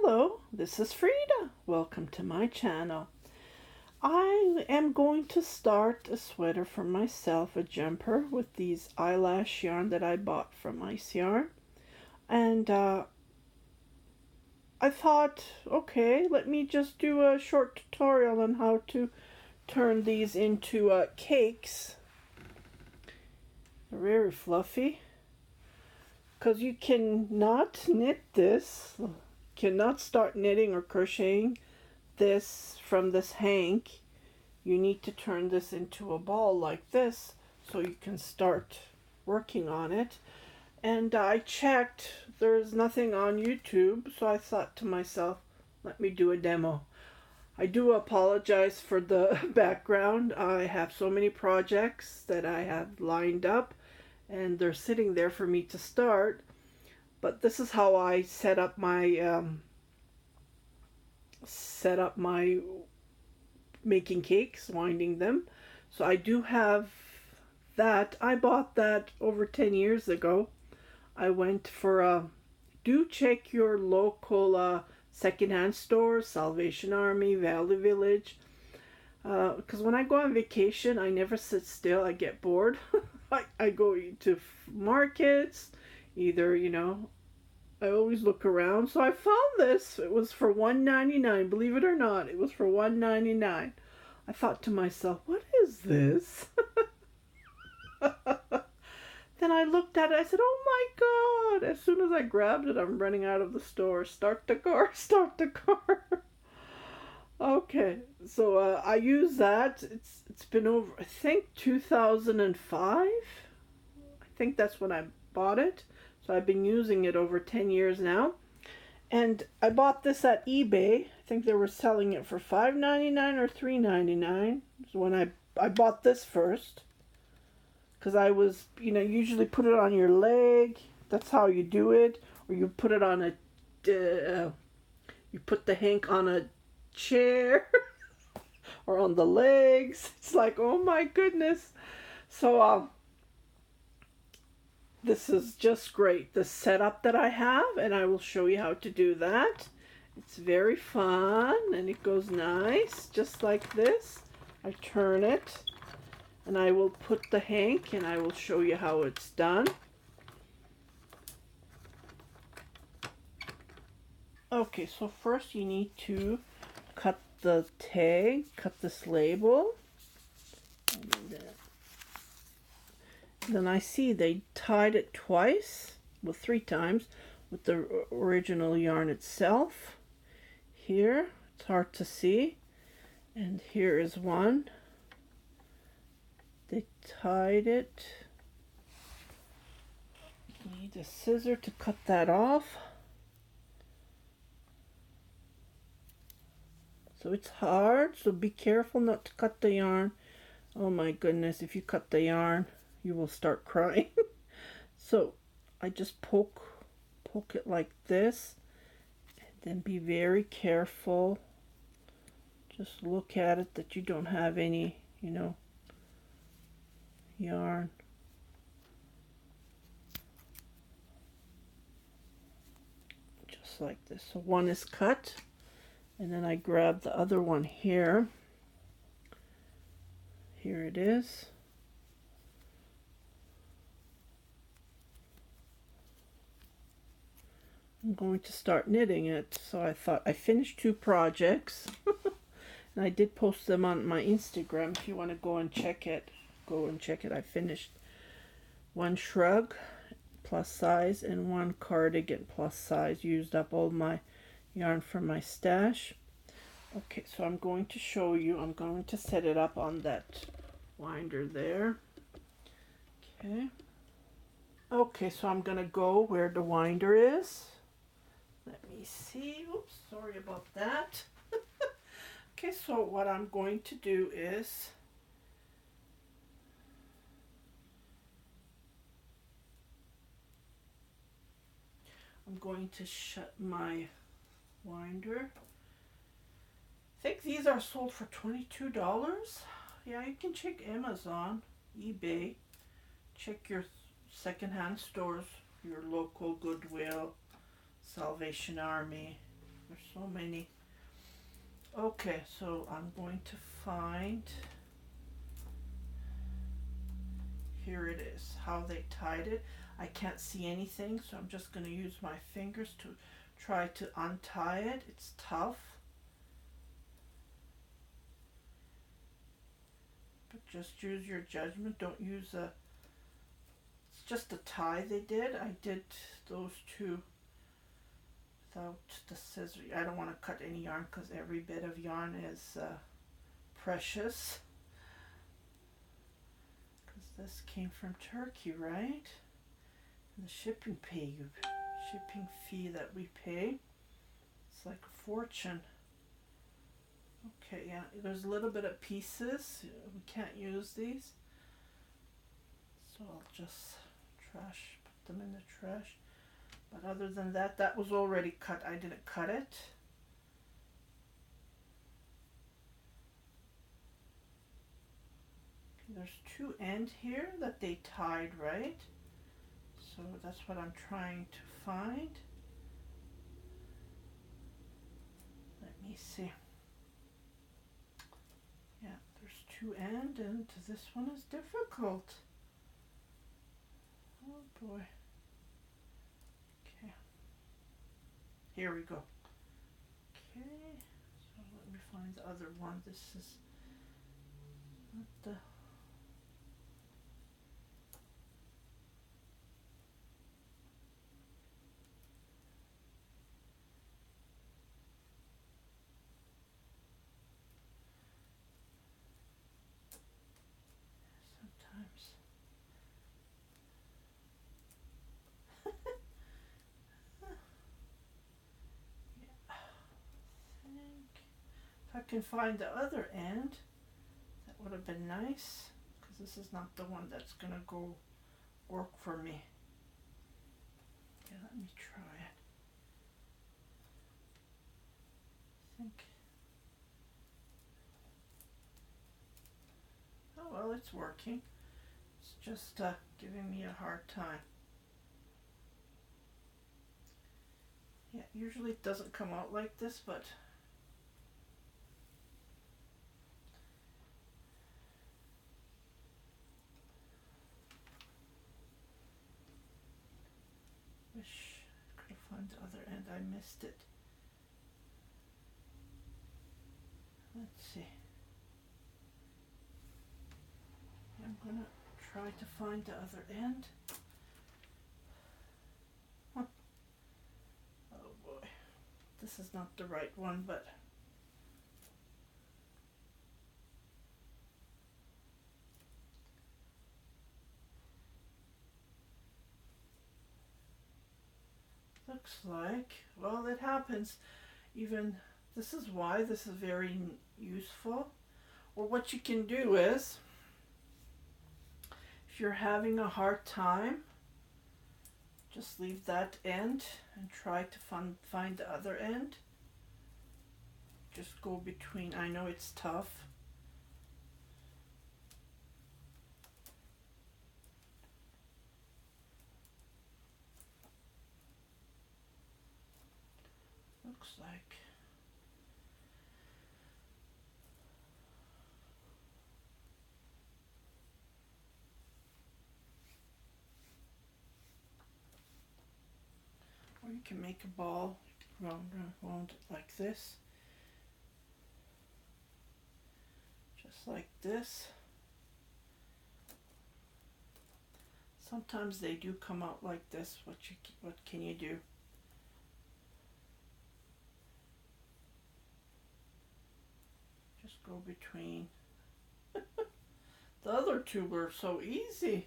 Hello, this is Frida. Welcome to my channel. I am going to start a sweater for myself, a jumper with these eyelash yarn that I bought from Ice Yarn. And I thought, okay, let me just do a short tutorial on how to turn these into cakes. They're very fluffy. Because you cannot knit this, cannot start knitting or crocheting this from this hank. You need to turn this into a ball like this so you can start working on it. And I checked, there's nothing on YouTube, so I thought to myself, let me do a demo. I do apologize for the background. I have so many projects that I have lined up and they're sitting there for me to start. But this is how I set up my making cakes, winding them. So I do have that. I bought that over 10 years ago. I went for do check your local secondhand stores, Salvation Army, Value Village. Because when I go on vacation, I never sit still. I get bored. I go to markets, either, I always look around. So I found this. It was for $1.99. Believe it or not, it was for $1.99. I thought to myself, what is this? Then I looked at it. I said, oh my God. As soon as I grabbed it, I'm running out of the store. Start the car, start the car. Okay, so I use that. It's been over, I think 2005. I think that's when I bought it. So I've been using it over 10 years now. And I bought this at eBay. I think they were selling it for $5.99 or $3.99. So when I bought this first, because I was, usually put it on your leg. That's how you do it. Or you put it on you put the hank on a chair or on the legs. It's like, oh my goodness. So this is just great, the setup that I have, and I will show you how to do that. It's very fun and it goes nice just like this. I turn it and I will put the hank and I will show you how it's done. Okay, so first you need to cut the tag, cut this label. And then I see they tied it twice, well 3 times, with the original yarn itself. Here, it's hard to see. And here is one. They tied it. You need a scissor to cut that off. So it's hard, so be careful not to cut the yarn. Oh my goodness, if you cut the yarn, you will start crying. So I just poke it like this, and then be very careful. Just look at it that you don't have any, yarn. Just like this. So one is cut. And then I grab the other one here. Here it is. I'm going to start knitting it. So I thought I finished 2 projects. And I did post them on my Instagram. If you want to go and check it, go and check it. I finished 1 shrug plus size and 1 cardigan plus size. Used up all my yarn from my stash. Okay, so I'm going to show you. I'm going to set it up on that winder there. Okay, so I'm going to go where the winder is. Let me see. Oops, sorry about that. Okay, so what I'm going to do is I'm going to shut my winder. I think these are sold for $22. Yeah, you can check Amazon, eBay. Check your secondhand stores, your local Goodwill, Salvation Army, There's so many. Okay, so I'm going to find, here it is, how they tied it. I can't see anything, so I'm just going to use my fingers to try to untie it. It's tough, but just use your judgment. Don't use a, it's just a tie they did. I did those two without the scissors. I don't want to cut any yarn because every bit of yarn is precious. Because this came from Turkey, right? And the shipping fee that we pay, it's like a fortune. Okay, yeah, there's a little bit of pieces. We can't use these, so I'll just put them in the trash. But other than that, that was already cut. I didn't cut it. Okay, there's two ends here that they tied, right? So that's what I'm trying to find. Let me see. Yeah, there's two ends, and this one is difficult. Oh boy. Okay. Here we go. Okay. So let me find the other one. This is not the... Sometimes. Yeah. If I can find the other end, that would have been nice, because this is not the one that's gonna go work for me. Okay, let me try it. I think. Oh well, it's working. It's just giving me a hard time. Yeah, usually it doesn't come out like this, but wish I could have found the other end. I missed it. Let's see. I'm gonna try to find the other end. Huh. Oh boy, this is not the right one, but looks like, well, it happens. Even this is why this is very useful. Or what you can do is, if you're having a hard time, just leave that end and try to find the other end. Just go between. I know it's tough. Looks like. Or you can make a ball, round it like this. Just like this. Sometimes they do come out like this. What can you do? Just go between. The other two were so easy.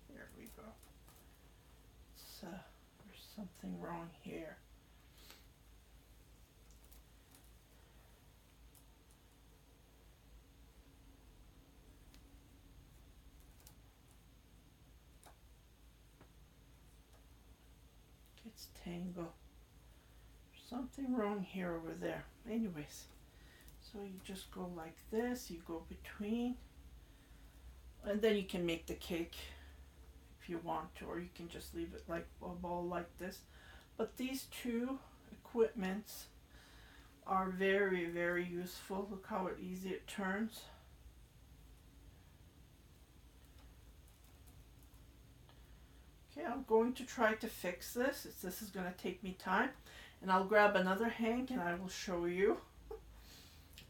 There we go. There's something wrong here. It's tangled. There's something wrong here over there. Anyways, so you just go like this. You go between. And then you can make the cake if you want to, or you can just leave it like a ball like this. But these two equipments are very, very useful. Look how easy it turns. Okay, I'm going to try to fix this. This is going to take me time. And I'll grab another hank and I will show you.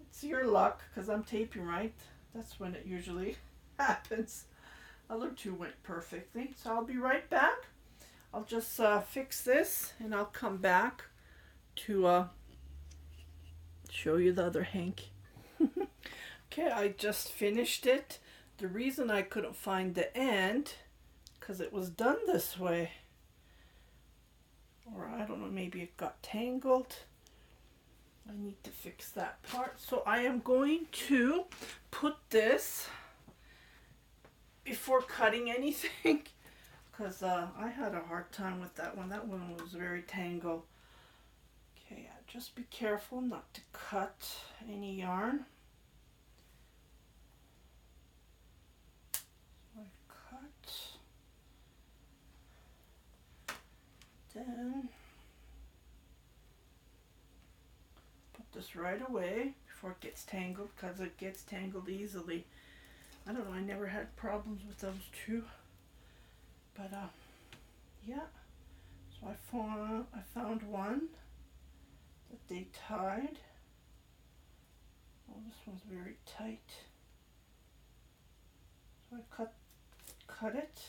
It's your luck because I'm taping right. That's when it usually happens. Other two went perfectly. So I'll be right back. I'll just fix this and I'll come back to show you the other hank. Okay, I just finished it. The reason I couldn't find the end, because it was done this way. Or I don't know, maybe it got tangled. I need to fix that part. So I am going to put this before cutting anything, because I had a hard time with that one. That one was very tangled. Okay, just be careful not to cut any yarn. So I cut. Then put this right away before it gets tangled, because it gets tangled easily. I don't know, I never had problems with those two. But yeah. So I found one that they tied. Oh, this one's very tight. So I cut it.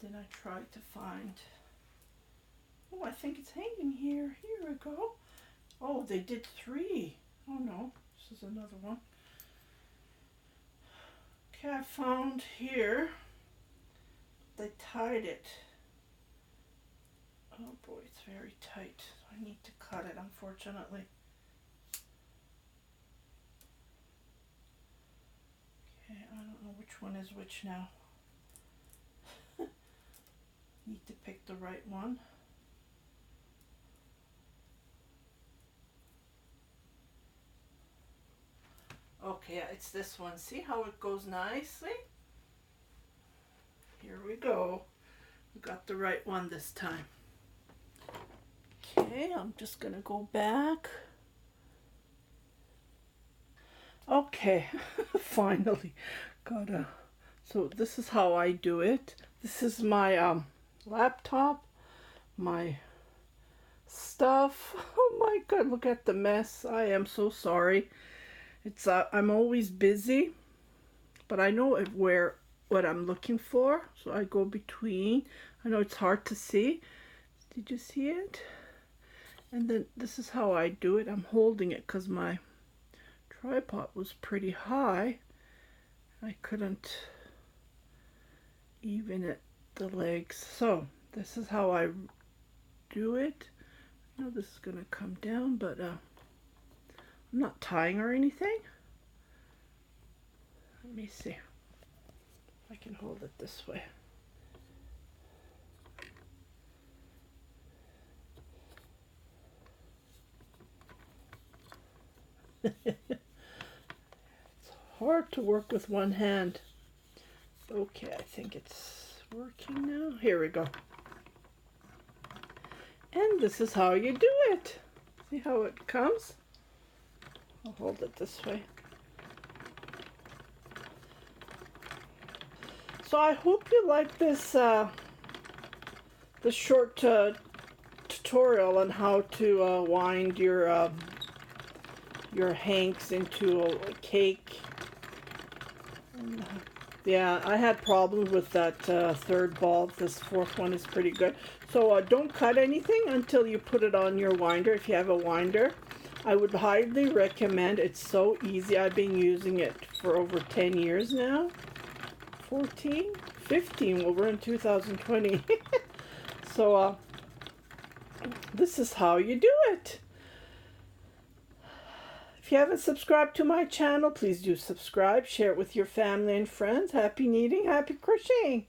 Then I tried to find, oh, I think it's hanging here. Here we go. Oh, they did three. Oh no, this is another one. Okay, I found here, they tied it. Oh boy, it's very tight. I need to cut it, unfortunately. Okay, I don't know which one is which now. Need to pick the right one. Okay, yeah, it's this one. See how it goes nicely? Here we go. We got the right one this time. Okay, I'm just gonna go back. Okay, finally got a. So this is how I do it. This is my laptop, my stuff. Oh my god, look at the mess. I am so sorry. It's I'm always busy, but I know what I'm looking for, so I go between. I know it's hard to see. Did you see it? And then this is how I do it. I'm holding it because my tripod was pretty high. I couldn't even it the legs. So this is how I do it. I know this is gonna come down, but I'm not tying or anything. Let me see if I can hold it this way. It's hard to work with one hand. Okay, I think it's working now. Here we go. And this is how you do it. See how it comes? I'll hold it this way. So I hope you like this this short tutorial on how to wind your hanks into a cake. And, yeah, I had problems with that third ball. This fourth one is pretty good. So don't cut anything until you put it on your winder. If you have a winder, I would highly recommend. It's so easy. I've been using it for over 10 years now. 14, 15. Well, we're in 2020. So this is how you do it. If you haven't subscribed to my channel, please do subscribe. Share it with your family and friends. Happy knitting, happy crocheting.